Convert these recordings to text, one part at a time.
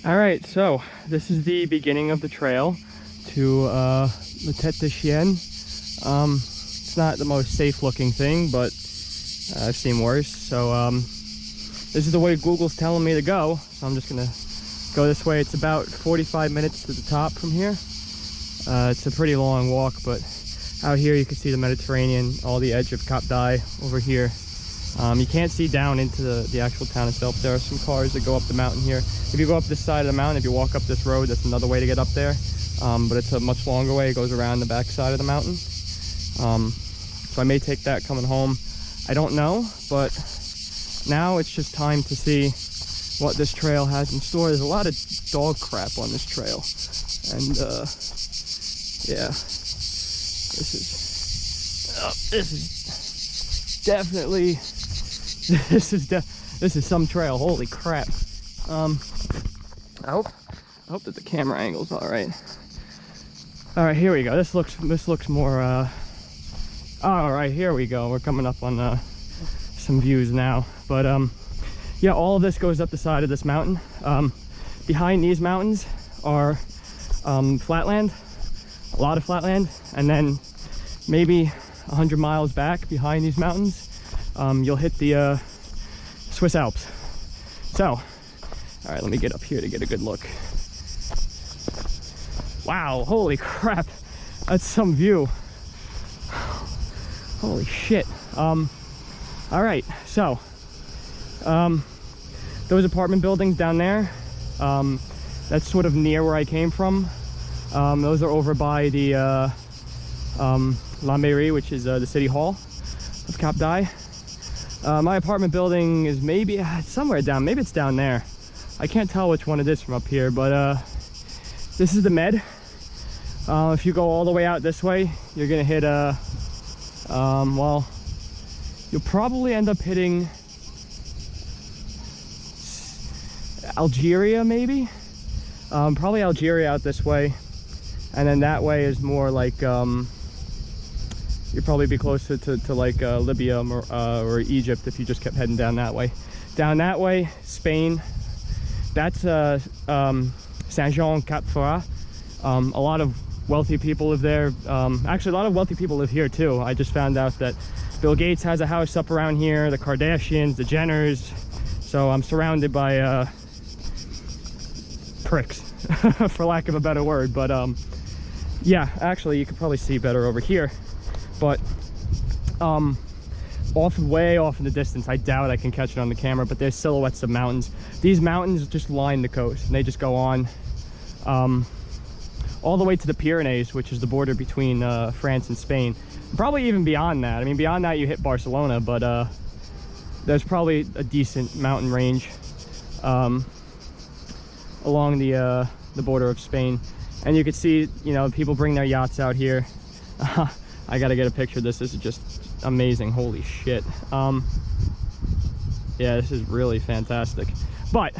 All right, so this is the beginning of the trail to the Tête de Chien. It's not the most safe looking thing, but I've seen worse. So this is the way Google's telling me to go. So I'm just gonna go this way. It's about 45 minutes to the top from here. It's a pretty long walk, but out here you can see the Mediterranean, all the edge of Cap d'Aille over here. You can't see down into the actual town itself. There are some cars that go up the mountain here. If you go up this side of the mountain, if you walk up this road, that's another way to get up there. But it's a much longer way. It goes around the back side of the mountain. So I may take that coming home. I don't know, but now it's just time to see what this trail has in store. There's a lot of dog crap on this trail. And yeah, this is definitely, this is some trail. Holy crap. I hope that the camera angle's all right. All right, here we go. This looks more all right, here we go. We're coming up on some views now. But yeah, all of this goes up the side of this mountain. Behind these mountains are flatland, a lot of flatland, and then maybe 100 miles back behind these mountains, you'll hit the Swiss Alps. So, all right, let me get up here to get a good look. Wow, holy crap, that's some view. Holy shit. All right, so those apartment buildings down there, that's sort of near where I came from. Those are over by the La Mairie, which is the city hall of Cap d'Aille. My apartment building is maybe somewhere down, maybe it's down there. I can't tell which one it is from up here, but this is the Med. If you go all the way out this way, you're gonna hit well, you'll probably end up hitting Algeria, maybe. Probably Algeria out this way, and then that way is more like you'd probably be closer to like Libya or Egypt if you just kept heading down that way. Down that way, Spain. That's Saint-Jean-Cap-Ferrat. A lot of wealthy people live there. Actually, a lot of wealthy people live here too. I just found out that Bill Gates has a house up around here, the Kardashians, the Jenners. So I'm surrounded by pricks, for lack of a better word. But yeah, actually, you could probably see better over here. But way off in the distance, I doubt I can catch it on the camera, but there's silhouettes of mountains. These mountains just line the coast, and they just go on all the way to the Pyrenees, which is the border between France and Spain. Probably even beyond that. I mean, beyond that you hit Barcelona, but there's probably a decent mountain range along the border of Spain. And you can see, you know, people bring their yachts out here. I gotta get a picture of this. This is just amazing. Holy shit. Yeah, this is really fantastic. But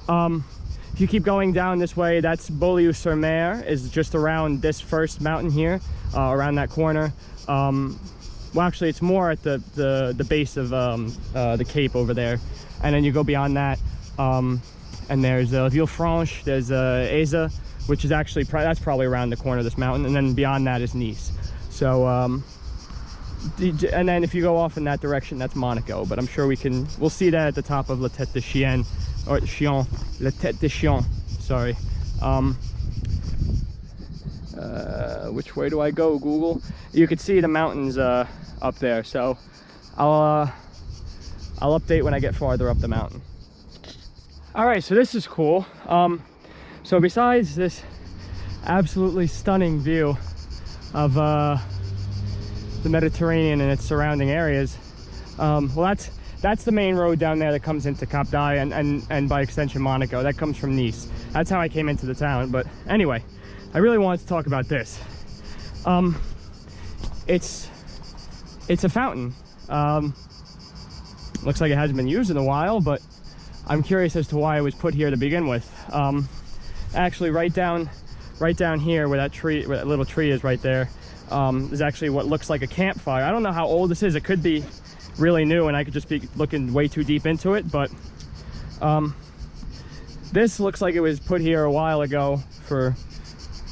if you keep going down this way, that's Beaulieu-sur-Mer, is just around this first mountain here, around that corner. Well, actually, it's more at the base of the cape over there. And then you go beyond that, and there's Villefranche, there's Aza, which is actually, that's probably around the corner of this mountain. And then beyond that is Nice. So, and then if you go off in that direction, that's Monaco. But I'm sure we'll see that at the top of La Tête de Chien, or Chien, La Tête de Chien, sorry. Which way do I go, Google? You can see the mountains up there. So I'll update when I get farther up the mountain. All right, so this is cool. So besides this absolutely stunning view of the Mediterranean and its surrounding areas, well, that's the main road down there that comes into Cap d'Aille and by extension Monaco. That comes from Nice. That's how I came into the town. But anyway, I really wanted to talk about this. It's a fountain. Looks like it hasn't been used in a while, but I'm curious as to why it was put here to begin with. Actually, right down here where that little tree is right there, is actually what looks like a campfire. I don't know how old this is. It could be really new and I could just be looking way too deep into it, but This looks like it was put here a while ago for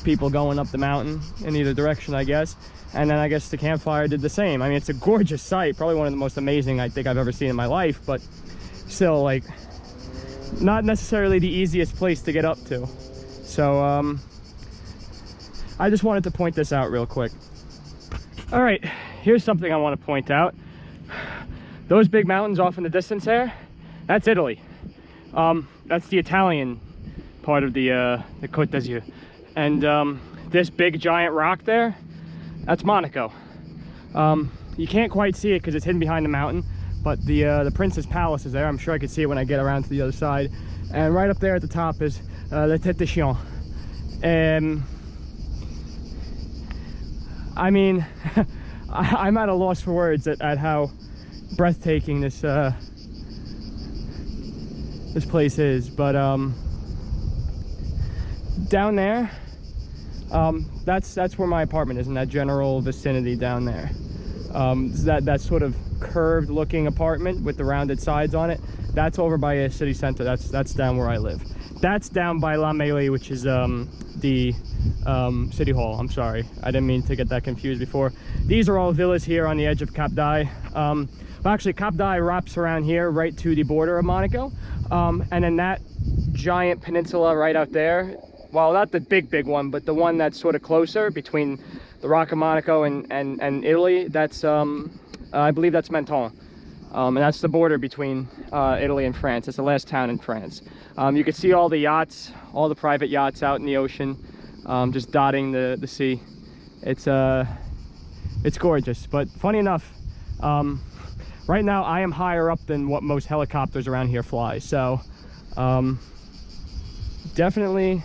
people going up the mountain in either direction, I guess. And then I guess the campfire did the same. I mean, it's a gorgeous sight, probably one of the most amazing I think I've ever seen in my life, but still, like, not necessarily the easiest place to get up to. So I just wanted to point this out real quick. All right, here's something I want to point out. Those big mountains off in the distance there, that's Italy. That's the Italian part of the Côte d'Azur. And this big giant rock there, that's Monaco. You can't quite see it because it's hidden behind the mountain, but the Prince's Palace is there. I'm sure I could see it when I get around to the other side. And right up there at the top is the Tête de Chien. I mean, I'm at a loss for words at how breathtaking this this place is. But down there, that's where my apartment is, in that general vicinity down there. That sort of curved looking apartment with the rounded sides on it, that's over by a city center. That's down where I live. That's down by La Mêlée, which is the city hall. I'm sorry, I didn't mean to get that confused before. These are all villas here on the edge of Cap d'Aille. Well, actually, Cap d'Aille wraps around here right to the border of Monaco, and then that giant peninsula right out there, well, not the big one, but the one that's sort of closer between the Rock of Monaco and Italy, that's I believe that's Menton. And that's the border between Italy and France. It's the last town in France. You can see all the yachts, all the private yachts out in the ocean, just dotting the sea. It's gorgeous. But funny enough, right now I am higher up than what most helicopters around here fly. So definitely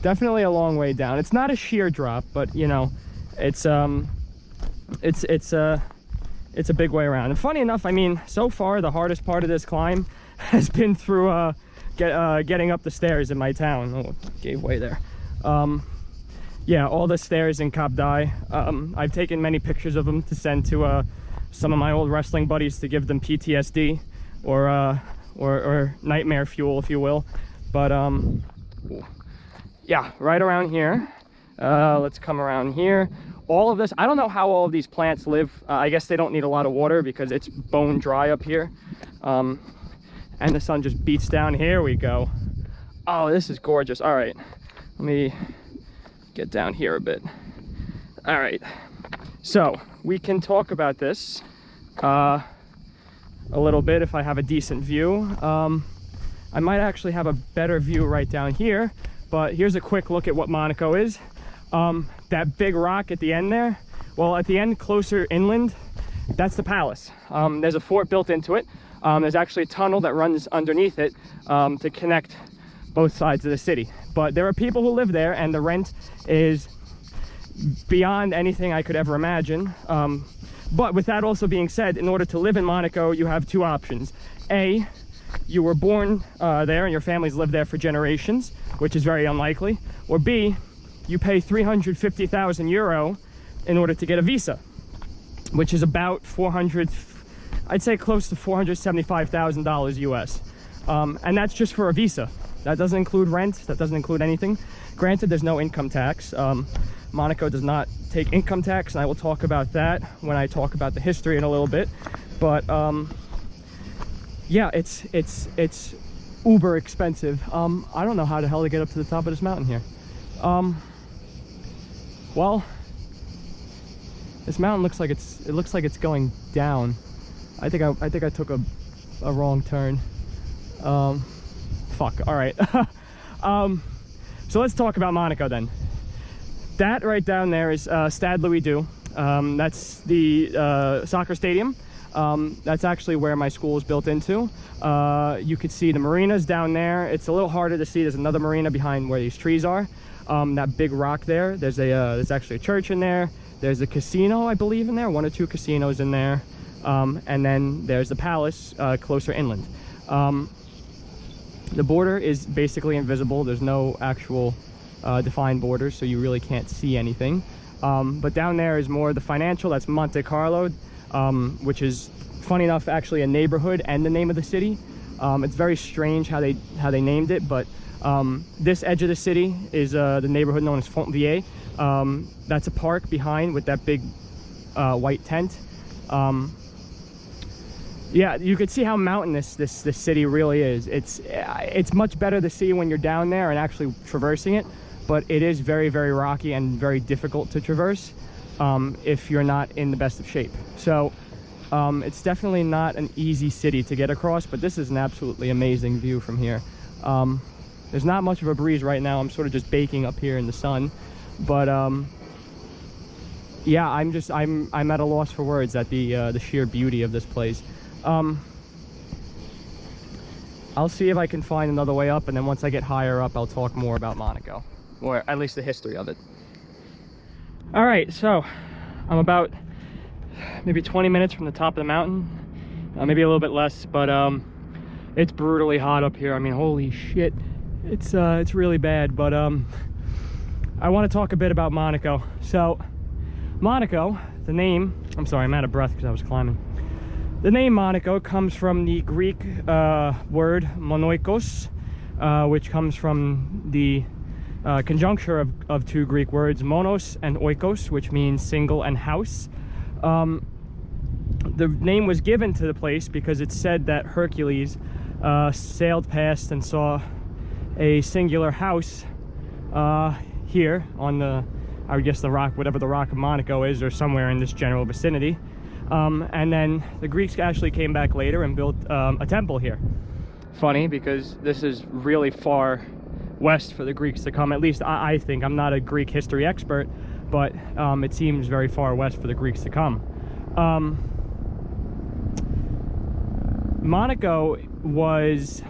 a long way down. It's not a sheer drop, but you know, it's a big way around. And funny enough, I mean, so far the hardest part of this climb has been through getting up the stairs in my town. Oh, gave way there. Yeah, all the stairs in Cap d'Aille. I've taken many pictures of them to send to some of my old wrestling buddies to give them PTSD or nightmare fuel, if you will. But yeah, right around here. Let's come around here. All of this, I don't know how all of these plants live. I guess they don't need a lot of water because it's bone dry up here. And the sun just beats down. Here we go. Oh, this is gorgeous. All right, let me get down here a bit. All right, so we can talk about this a little bit if I have a decent view. I might actually have a better view right down here, but here's a quick look at what Monaco is. That big rock at the end there, well, at the end closer inland, that's the palace. There's a fort built into it. There's actually a tunnel that runs underneath it to connect both sides of the city. But there are people who live there, and the rent is beyond anything I could ever imagine. But with that also being said, in order to live in Monaco, you have two options. A, you were born there and your family's lived there for generations, which is very unlikely. Or B, you pay 350,000 euro in order to get a visa, which is about 400, I'd say close to $475,000 US. And that's just for a visa. That doesn't include rent, that doesn't include anything. Granted, there's no income tax. Monaco does not take income tax, and I will talk about that when I talk about the history in a little bit. But yeah, it's uber expensive. I don't know how the hell to get up to the top of this mountain here. Well, this mountain looks like it's going down. I think I took a wrong turn. Fuck. All right. So let's talk about Monaco then. That right down there is Stade Louis II. That's the soccer stadium. That's actually where my school is built into. You could see the marinas down there. It's a little harder to see. There's another marina behind where these trees are. That big rock there. There's actually a church in there. There's a casino, I believe, in there. One or two casinos in there. And then there's the palace closer inland. The border is basically invisible. There's no actual defined borders, so you really can't see anything. But down there is more the financial. That's Monte Carlo, which is, funny enough, actually a neighborhood and the name of the city. It's very strange how they named it, but this edge of the city is the neighborhood known as Fontvieille. That's a park behind with that big white tent. Yeah, you could see how mountainous this city really is. It's much better to see when you're down there and actually traversing it, but it is very, very rocky and very difficult to traverse if you're not in the best of shape. So it's definitely not an easy city to get across, but this is an absolutely amazing view from here. There's not much of a breeze right now. I'm sort of just baking up here in the sun, but yeah, I'm at a loss for words at the sheer beauty of this place. I'll see if I can find another way up, and then once I get higher up, I'll talk more about Monaco, or at least the history of it. All right, so I'm about maybe 20 minutes from the top of the mountain, maybe a little bit less, but it's brutally hot up here. I mean, holy shit, it's really bad. But I want to talk a bit about Monaco. So Monaco, the name, I'm sorry, I'm out of breath because I was climbing. The name Monaco comes from the Greek word monoikos, which comes from the conjuncture of two Greek words, monos and oikos, which means single and house. The name was given to the place because it's said that Hercules sailed past and saw a singular house here on the, I guess the rock, whatever the rock of Monaco is, or somewhere in this general vicinity. And then the Greeks actually came back later and built a temple here. Funny, because this is really far west for the Greeks to come. At least I think. I'm not a Greek history expert, but it seems very far west for the Greeks to come. Monaco was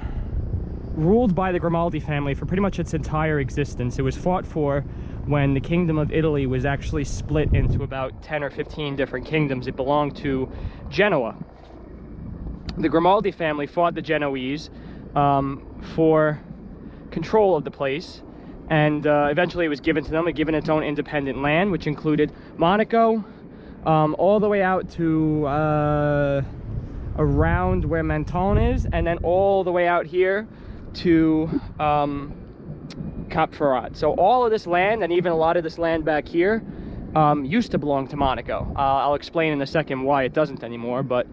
ruled by the Grimaldi family for pretty much its entire existence. It was fought for when the Kingdom of Italy was actually split into about 10 or 15 different kingdoms. It belonged to Genoa. The Grimaldi family fought the Genoese for control of the place, and eventually it was given to them, given its own independent land, which included Monaco, all the way out to around where Menton is, and then all the way out here to Cap Ferrat. So all of this land, and even a lot of this land back here, used to belong to Monaco. I'll explain in a second why it doesn't anymore, but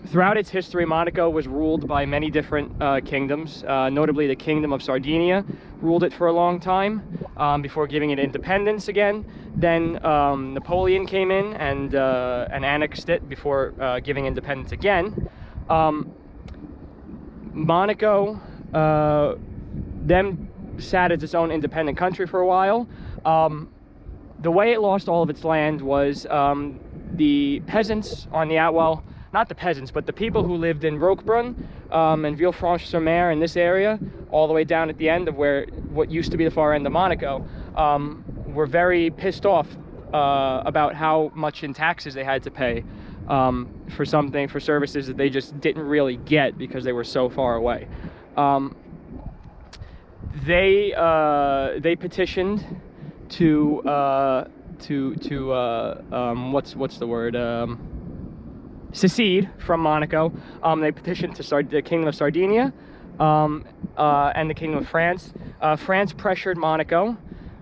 throughout its history, Monaco was ruled by many different kingdoms. Notably, the Kingdom of Sardinia ruled it for a long time before giving it independence again. Then Napoleon came in and annexed it before giving independence again. Monaco then sat as its own independent country for a while. The way it lost all of its land was the peasants on the well, not the peasants, but the people who lived in Roquebrune and Villefranche-sur-Mer in this area, all the way down at the end of what used to be the far end of Monaco, were very pissed off about how much in taxes they had to pay for services that they just didn't really get because they were so far away. They petitioned to what's the word, secede from Monaco. They petitioned to the Kingdom of Sardinia and the Kingdom of France. France pressured Monaco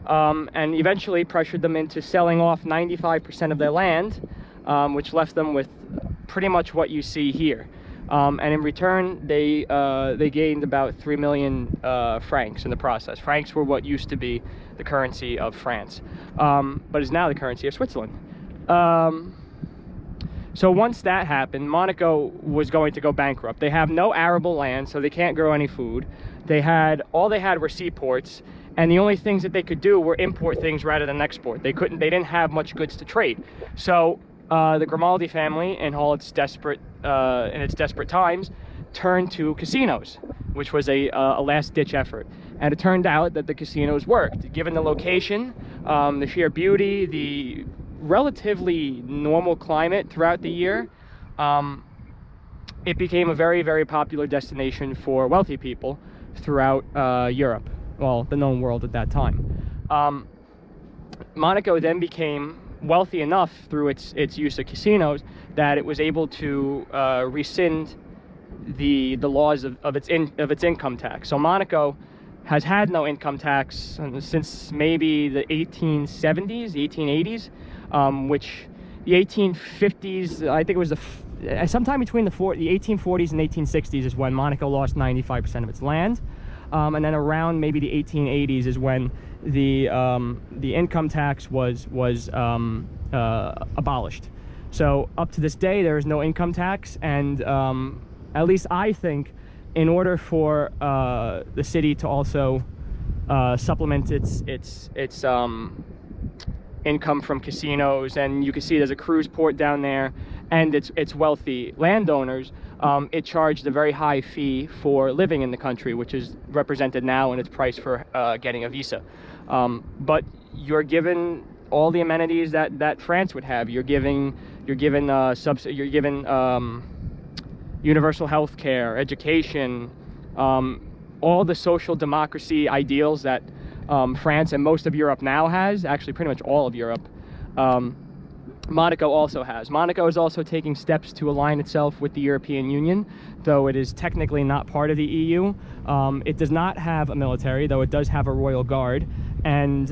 and eventually pressured them into selling off 95% of their land, which left them with pretty much what you see here. And in return, they gained about 3 million francs in the process. Francs were what used to be the currency of France, but is now the currency of Switzerland. So once that happened, Monaco was going to go bankrupt. They have no arable land, so they can't grow any food. All they had were seaports, and the only things that they could do were import things rather than export. They didn't have much goods to trade. So the Grimaldi family, in its desperate times, turned to casinos, which was a last-ditch effort. And it turned out that the casinos worked. Given the location, the sheer beauty, the relatively normal climate throughout the year, it became a very, very popular destination for wealthy people throughout Europe, well, the known world at that time. Monaco then became wealthy enough through its use of casinos that it was able to rescind the laws of its income tax. So Monaco has had no income tax since maybe the 1870s, 1880s, which the 1850s, I think it was sometime between the 1840s and 1860s is when Monaco lost 95% of its land. And then around maybe the 1880s is when the income tax was abolished. So up to this day, there is no income tax, and at least I think, in order for the city to also supplement its income from casinos, and you can see there's a cruise port down there, and its wealthy landowners, it charged a very high fee for living in the country, which is represented now in its price for getting a visa. But you're given all the amenities that France would have. You're given universal health care, education, all the social democracy ideals that France and most of Europe now has, actually pretty much all of Europe, Monaco also has. Monaco is also taking steps to align itself with the European Union, though it is technically not part of the EU. It does not have a military, though it does have a royal guard, and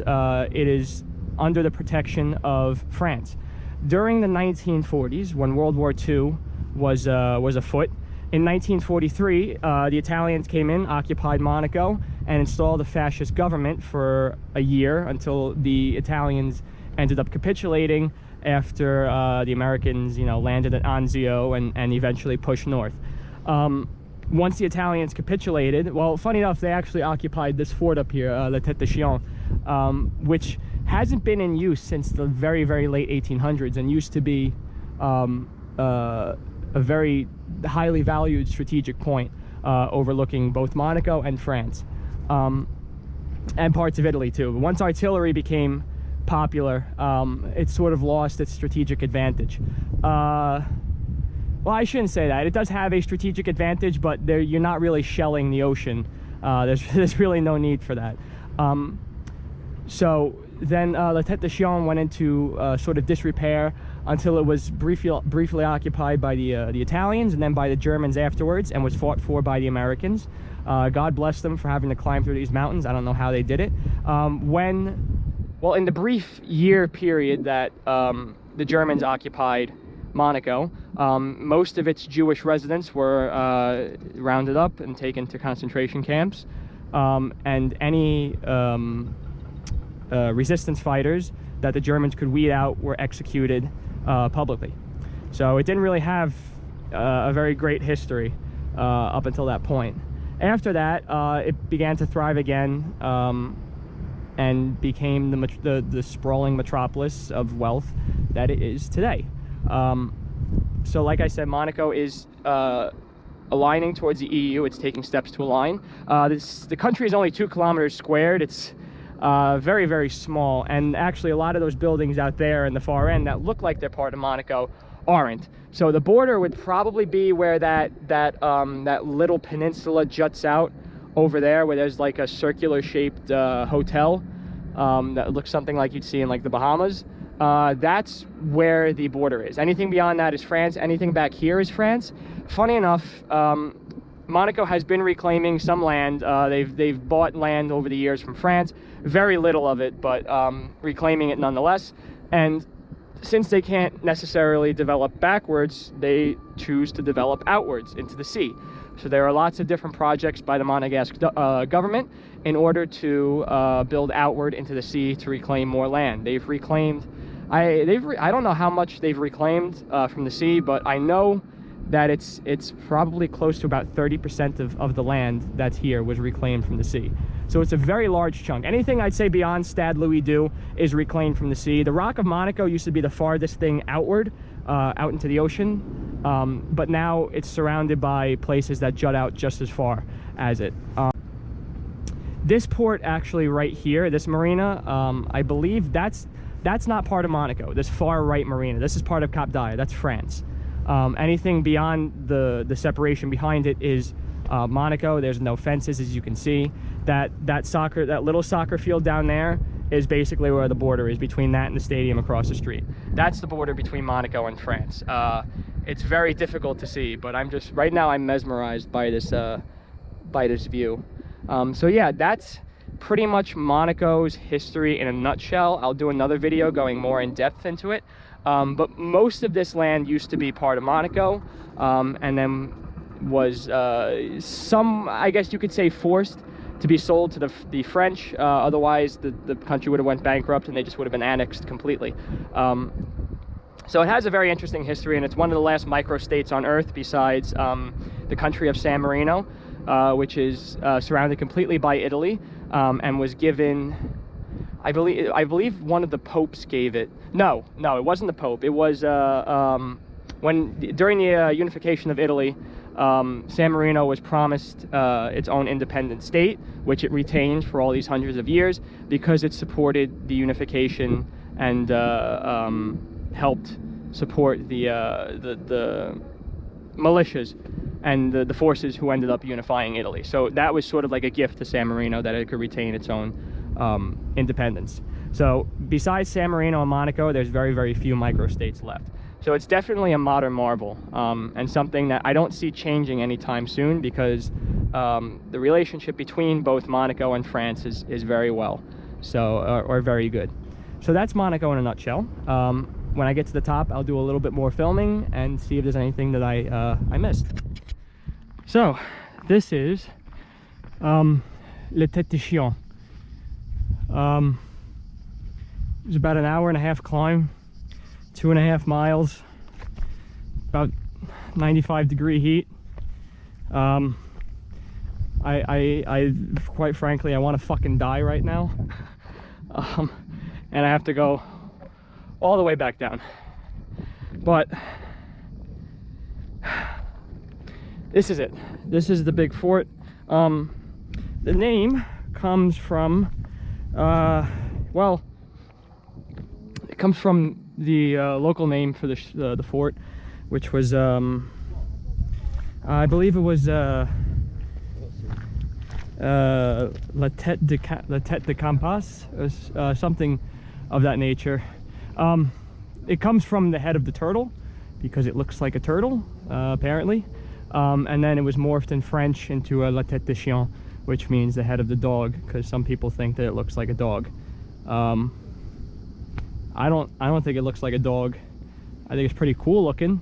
it is under the protection of France. During the 1940s, when World War II was afoot, in 1943, the Italians came in, occupied Monaco, and installed a fascist government for a year until the Italians ended up capitulating after the Americans, landed at Anzio and eventually pushed north. Once the Italians capitulated, well, funny enough, they actually occupied this fort up here, the Tête de Chien, which hasn't been in use since the very, very late 1800s and used to be a very highly valued strategic point overlooking both Monaco and France, and parts of Italy too. Once artillery became popular, it sort of lost its strategic advantage. Well, I shouldn't say that. It does have a strategic advantage, but you're not really shelling the ocean. There's really no need for that. So then La Tête de Chien went into sort of disrepair until it was briefly occupied by the Italians and then by the Germans afterwards, and was fought for by the Americans. God bless them for having to climb through these mountains. I don't know how they did it. Well, in the brief year period that the Germans occupied Monaco, most of its Jewish residents were rounded up and taken to concentration camps, and any resistance fighters that the Germans could weed out were executed publicly. So it didn't really have a very great history up until that point. After that, it began to thrive again, and became the sprawling metropolis of wealth that it is today. So like I said, Monaco is aligning towards the EU. It's taking steps to align. The country is only 2 kilometers squared. It's very, very small, and actually a lot of those buildings out there in the far end that look like they're part of Monaco aren't. So the border would probably be where that little peninsula juts out over there, where there's like a circular shaped hotel that looks something like you'd see in like the Bahamas. That's where the border is. Anything beyond that is France. Anything back here is France. Funny enough, Monaco has been reclaiming some land. They've bought land over the years from France, very little of it, but reclaiming it nonetheless. And since they can't necessarily develop backwards, they choose to develop outwards into the sea. So there are lots of different projects by the Monegasque government in order to build outward into the sea to reclaim more land. They've reclaimed, I don't know how much they've reclaimed from the sea, but I know that it's probably close to about 30% of the land that's here was reclaimed from the sea. So it's a very large chunk. Anything I'd say beyond Stade Louis II is reclaimed from the sea. The Rock of Monaco used to be the farthest thing outward, out into the ocean, but now it's surrounded by places that jut out just as far as it. This port actually right here, this marina, I believe that's not part of Monaco, this far right marina. This is part of Cap d'Aille, that's France. Anything beyond the separation behind it is Monaco. There's no fences, as you can see. That little soccer field down there is basically where the border is, between that and the stadium across the street. That's the border between Monaco and France. it's very difficult to see, but I'm just, right now I'm mesmerized by this view. So yeah, that's pretty much Monaco's history in a nutshell. I'll do another video going more in depth into it. But most of this land used to be part of Monaco, and then was I guess you could say, forced to be sold to the French. Otherwise the country would have went bankrupt and they just would have been annexed completely. So it has a very interesting history, and it's one of the last microstates on Earth besides the country of San Marino, which is surrounded completely by Italy, and was given, I believe one of the popes gave it. No, it wasn't the Pope. It was during the unification of Italy, San Marino was promised its own independent state, which it retained for all these hundreds of years because it supported the unification and helped support the militias and the forces who ended up unifying Italy. So that was sort of like a gift to San Marino, that it could retain its own independence. So besides San Marino and Monaco, there's very, very few microstates left. So it's definitely a modern marvel, and something that I don't see changing anytime soon, because the relationship between both Monaco and France is very well, so or very good. So that's Monaco in a nutshell. When I get to the top, I'll do a little bit more filming and see if there's anything that I missed. So this is Le Tête de Chien. It's about an hour and a half climb, 2.5 miles, about 95-degree heat. I quite frankly, I want to fucking die right now. And I have to go all the way back down. But this is it. This is the big fort. The name comes from, well, it comes from the local name for the fort, which was, I believe it was La Tête de Campas, something of that nature. It comes from the head of the turtle, because it looks like a turtle, apparently. And then it was morphed in French into La Tête de Chien, which means the head of the dog, because some people think that it looks like a dog. I don't think it looks like a dog. I think it's pretty cool looking,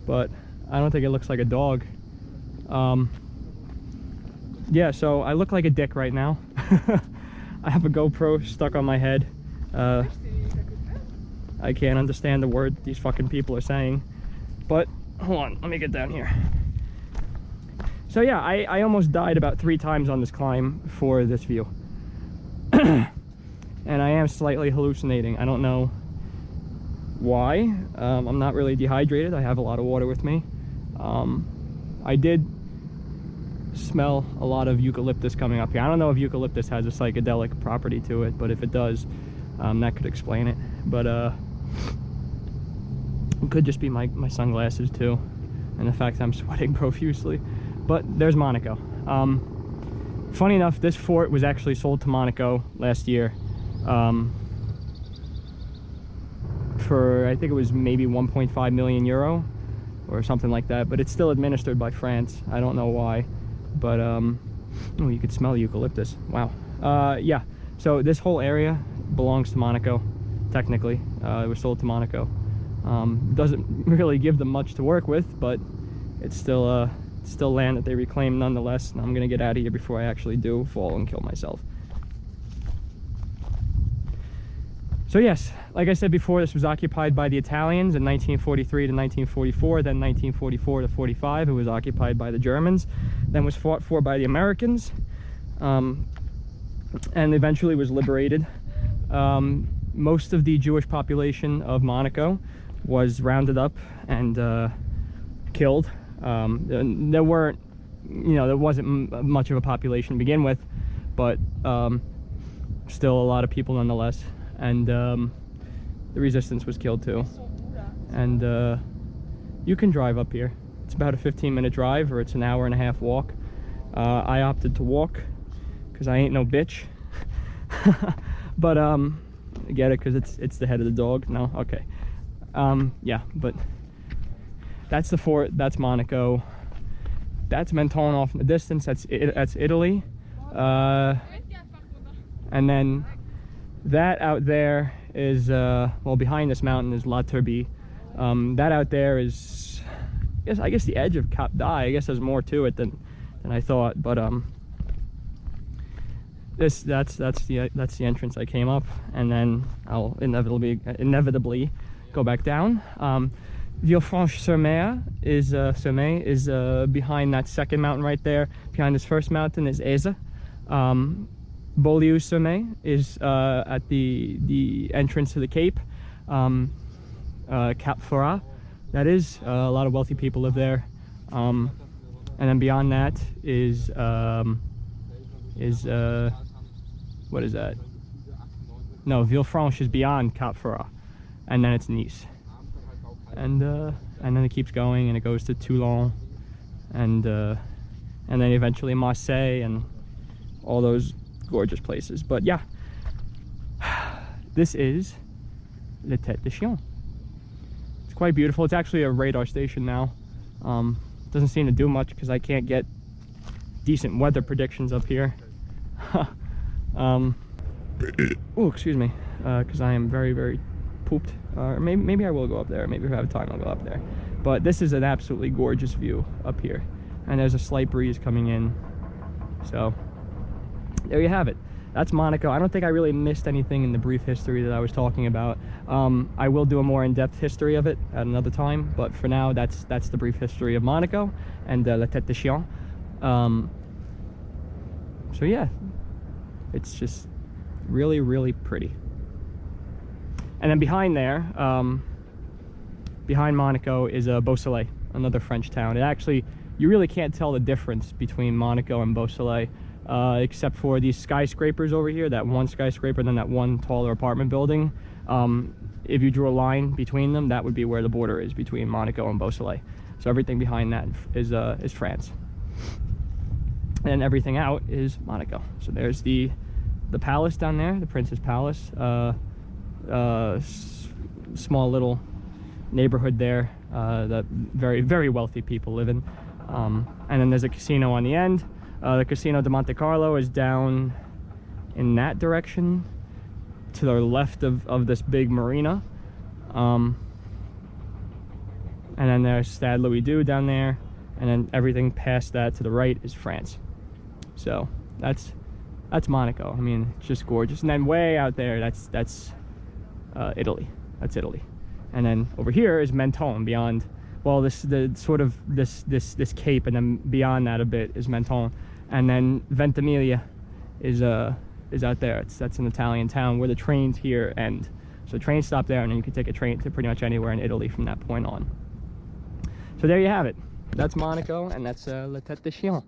but I don't think it looks like a dog. Yeah, so I look like a dick right now. I have a GoPro stuck on my head. I can't understand the word these fucking people are saying, but hold on, let me get down here. So yeah, I almost died about 3 times on this climb for this view. And I am slightly hallucinating. I don't know why. I'm not really dehydrated. I have a lot of water with me. I did smell a lot of eucalyptus coming up here. I don't know if eucalyptus has a psychedelic property to it, but if it does, that could explain it. But it could just be my sunglasses too, and the fact that I'm sweating profusely. But there's Monaco. Funny enough, this fort was actually sold to Monaco last year for, I think it was maybe 1.5 million euro or something like that, but it's still administered by France. I don't know why, but oh, you could smell eucalyptus. Wow. Yeah, so this whole area belongs to Monaco, technically. It was sold to Monaco. Doesn't really give them much to work with, but it's still land that they reclaim nonetheless, and I'm gonna get out of here before I actually do fall and kill myself. So yes, like I said before, this was occupied by the Italians in 1943 to 1944, then 1944 to 45 it was occupied by the Germans, then was fought for by the Americans, and eventually was liberated. Most of the Jewish population of Monaco was rounded up and killed. There weren't, there wasn't much of a population to begin with, but still a lot of people nonetheless. And the resistance was killed too. And you can drive up here. It's about a 15-minute drive, or it's an hour-and-a-half walk. I opted to walk because I ain't no bitch. But I get it, because it's the head of the dog. No, okay. Yeah, but That's the fort. That's Monaco. That's Menton off in the distance. That's Italy. And then that out there is well, behind this mountain is La Turbie. That out there is, I guess the edge of Cap d'Aille. I guess there's more to it than I thought, but that's the entrance I came up, and then I'll inevitably go back down. Villefranche-sur-Mer is behind that second mountain right there. Behind this first mountain is Eze. Beaulieu-sur-Mer is at the entrance to the Cape. Cap Ferrat, that is, a lot of wealthy people live there. And then beyond that is what is that? No, Villefranche is beyond Cap Ferrat, and then it's Nice. And then it keeps going, and it goes to Toulon, and then eventually Marseille, and all those gorgeous places. But yeah, this is the Tête de Chien. It's quite beautiful. It's actually a radar station now. Doesn't seem to do much because I can't get decent weather predictions up here. Oh, excuse me, because I am very, very pooped. Maybe I will go up there. Maybe if I have time, I'll go up there. But this is an absolutely gorgeous view up here, and there's a slight breeze coming in. So there you have it. That's Monaco. I don't think I really missed anything in the brief history that I was talking about. I will do a more in-depth history of it at another time, but for now, that's the brief history of Monaco and La Tête de Chien. So yeah, it's just really, really pretty. And then behind there, behind Monaco is Beausoleil, another French town. It actually, you really can't tell the difference between Monaco and Beausoleil, except for these skyscrapers over here, that one skyscraper and then that one taller apartment building. If you drew a line between them, that would be where the border is between Monaco and Beausoleil. So everything behind that is France. And everything out is Monaco. So there's the palace down there, the Prince's Palace. Small little neighborhood there that very, very wealthy people live in. And then there's a casino on the end. The Casino de Monte Carlo is down in that direction to the left of this big marina. And then there's Stade Louis II down there, and then everything past that to the right is France. So that's Monaco. I mean, it's just gorgeous. And then way out there, that's Italy. That's Italy. And then over here is Menton beyond, well, this cape, and then beyond that a bit is Menton. And then Ventimiglia is out there. That's an Italian town where the trains here end. So trains stop there, and then you can take a train to pretty much anywhere in Italy from that point on. So there you have it. That's Monaco, and that's La Tête de Chien.